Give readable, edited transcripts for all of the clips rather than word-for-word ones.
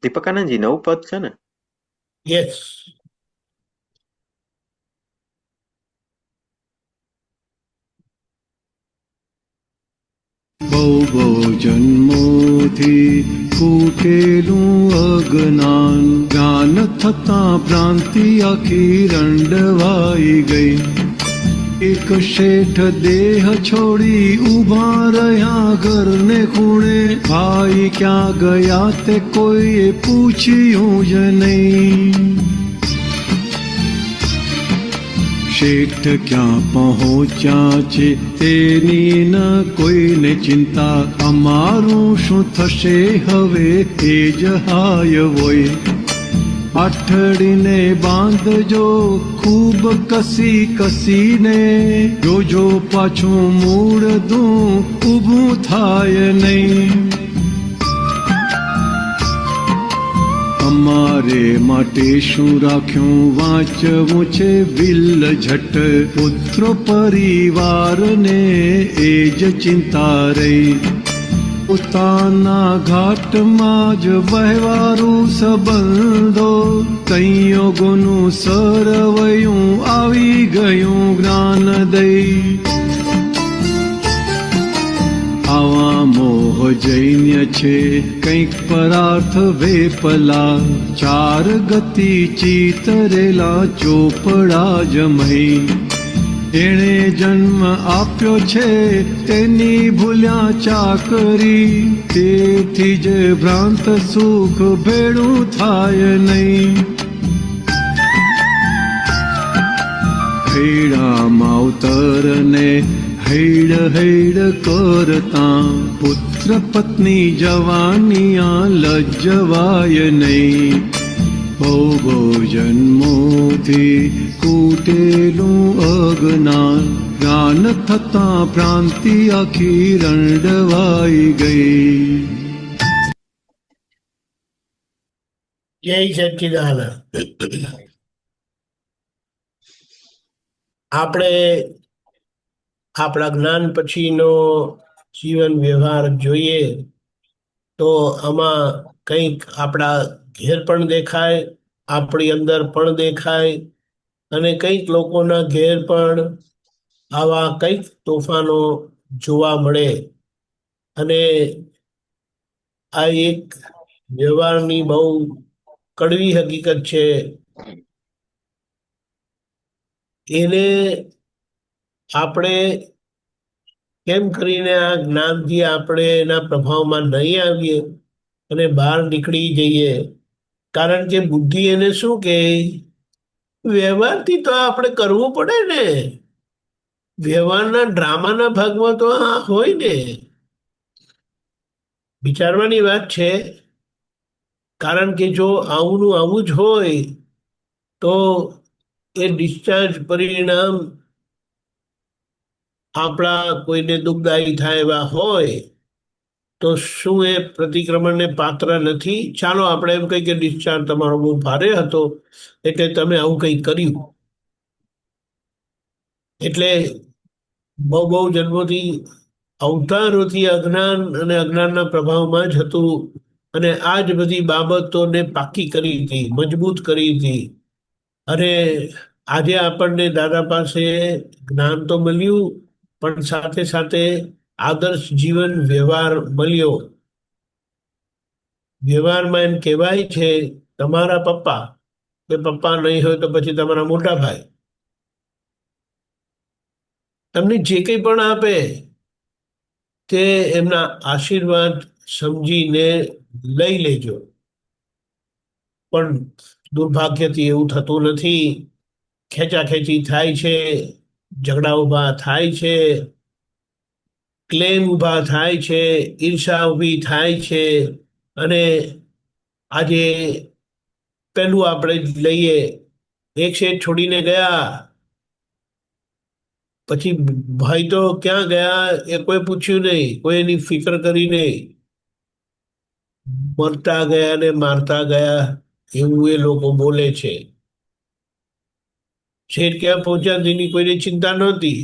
દીપકાનંદજી નવું પદ છે ને? યસ. બહુ બહુ જન્મોથી કૂટેલું અજ્ઞાન, જ્ઞાન થતાં ભ્રાંતિ આખી રંડવાઈ ગઈ. એક શેઠ દેહ છોડી ઊભા રહ્યા ઘરને ખૂણે, ભાઈ ક્યાં ગયા તે કોઈએ પૂછ્યું જ નહીં. શેઠ ક્યાં પહોંચ્યા છે તેની ન કોઈને ચિંતા, અમારું શું થશે હવે એ જ હાય હોય. આઠડીને બાંધજો ખૂબ કસી કસીને, જોજો પાછું મૂળદું ઊભું થાય નહીં. અમારે માટે શું રાખ્યું વાંચવું છે વિલ ઝટ, પુત્ર પરિવારને એ જ ચિંતા રહી. પોતાના ઘાટમાં જ વહેવારું સંબંધો, સંયોગોનું સરવૈયું આવી ગયું જ્ઞાન દઈ. આવા મોહ જૈન્ય છે કંઈક પરાર્થ વેપલા, ચાર ગતિ ચિતરેલા ચોપડા જમઈ. એણે જન્મ આપ્યો છે તેની ભૂલ્યા ચાકરી, તેથી જ ભ્રાંત સુખ ભેળું થાય નહીં. હૈડા માવતરને હૈડ હૈડ કરતા, પુત્ર પત્ની જવાનિયા લજ્જવાય નહીં. બહુ બહુ જન્મોથી કૂટેલું અજ્ઞાન, જ્ઞાન થતાં ભ્રાંતિ આખી રંડવાઈ ગઈ. જય સચ્ચિદાનંદ. આપણે આપણા જ્ઞાન પછીનો જીવન વ્યવહાર જોઈએ તો આમાં કંઈક આપણા ઘેર પણ દેખાય, આપણી અંદર પણ દેખાય, અને કંઈક લોકોના ઘેર પણ આવા કંઈક તોફાનો જોવા મળે. અને આ એક વ્યવહારની બહુ કડવી હકીકત છે. એને આપણે કેમ કરીને આ જ્ઞાનથી આપણે એના પ્રભાવમાં નહીં આવીએ અને બહાર નીકળી જઈએ? કારણ કે બુદ્ધિ એને શું કહે, વ્યવહારથી તો આપણે કરવું પડે ને, વ્યવહારના ડ્રામાના ભાગમાં તો આ હોય ને. વિચારવાની વાત છે. કારણ કે જો આવું આવું જ હોય તો એ ડિસ્ચાર્જ પરિણામ આપણા કોઈને દુઃખદાયી થાય એવા હોય તો શું એ પ્રતિક્રમણને પાત્ર નથી? ચાલો આપણે એમ કહીએ કે ડિસ્ચાર્જ તમારો બહુ ભારે હતો એટલે તમે આવું કંઈ કર્યું. એટલે બહુ બહુ જન્મોથી અવતારોથી અજ્ઞાન અને અજ્ઞાનના પ્રભાવમાં જ હતું, અને આ જ બધી બાબતોને પાકી કરી હતી, મજબૂત કરી હતી. અને આજે આપણને દાદા પાસે જ્ઞાન તો મળ્યું, પણ સાથે સાથે આદર્શ જીવન વ્યવહાર મળ્યો. વ્યવહારમાં એમ કહેવાય છે, તમારા પપ્પા કે પપ્પા નહીં હોય તો પછી તમારા મોટા ભાઈ તમને જે કંઈ પણ આપે તે એમના આશીર્વાદ સમજીને લઈ લેજો. પણ દુર્ભાગ્યથી એવું થતું નથી. ખેંચાખેંચી થાય છે, ઝઘડા ઊભા થાય છે, ક્લેમ ઊભા થાય છે, ઈર્ષા ઊભી થાય છે. અને આજે પેલું આપણે લઈએ, એક શેઠ છોડીને ગયા, પછી ભાઈ તો ક્યાં ગયા એ કોઈ પૂછ્યું નહીં, કોઈ એની ફિકર કરી નહીં. મરતા ગયા ને મારતા ગયા એવું એ લોકો બોલે છે. શેઠ ક્યાં પહોંચ્યા તેની કોઈને ચિંતા નહોતી,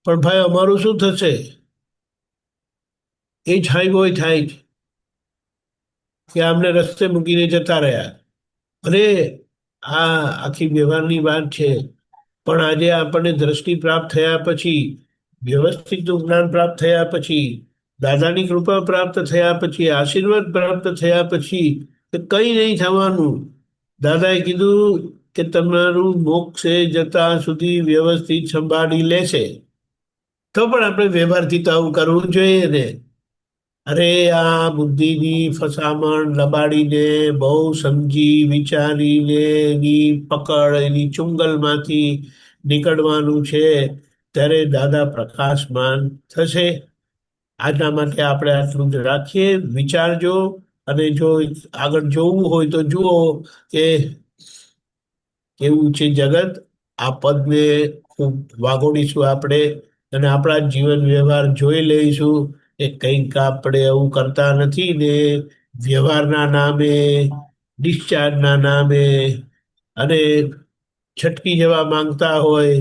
પણ ભાઈ અમારું શું થશે એ જ હાઈ બોય થાય છે. કે આમને રસ્તે મૂકીને જતા રહ્યા. અરે આ આખી વ્યવહારની વાત છે, પણ આજે આપણને દ્રષ્ટિ પ્રાપ્ત થયા પછી, વ્યવસ્થિત જ્ઞાન પ્રાપ્ત થયા પછી, દાદાની કૃપા પ્રાપ્ત થયા પછી, આશીર્વાદ પ્રાપ્ત થયા પછી કંઈ નહીં થવાનું. દાદાએ કીધું કે તમારું મોક્ષે જતા સુધી વ્યવસ્થિત સંભાળી લેશે. તો પણ આપણે વ્યવહારથી તો આવું કરવું જોઈએ ને. અરે આ બુદ્ધિની ફસામણ લબાડીને બહુ સમજી વિચારીને એની પકડ, એની ચુંગલમાંથી નીકળવાનું છે, ત્યારે દાદા પ્રકાશમાન થશે. આજના માટે આપણે આટલું જ રાખીએ. વિચારજો, અને જો આગળ જોવું હોય તો જુઓ કે કેવું છે જગત. આ પદને ખૂબ વાગોડીશું આપણે, અને આપણા જીવન વ્યવહાર જોઈ લઈશું કે કંઈક આપણે એવું કરતા નથી ને વ્યવહારના નામે, ડિસ્ચાર્જના નામે અને છટકી જવા માંગતા હોય.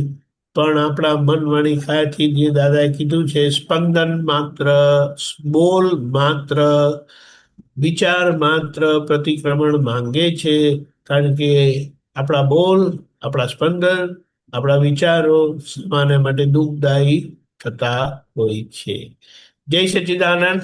પણ આપણા મન વાણી કાયાથી જે દાદાએ કીધું છે, સ્પંદન માત્ર, બોલ માત્ર, વિચાર માત્ર પ્રતિક્રમણ માંગે છે. કારણ કે આપણા બોલ, આપણા સ્પંદન, આપણા વિચારો સમાને માટે દુઃખદાયી થતા હોય છે. જય સચ્ચિદાનંદ.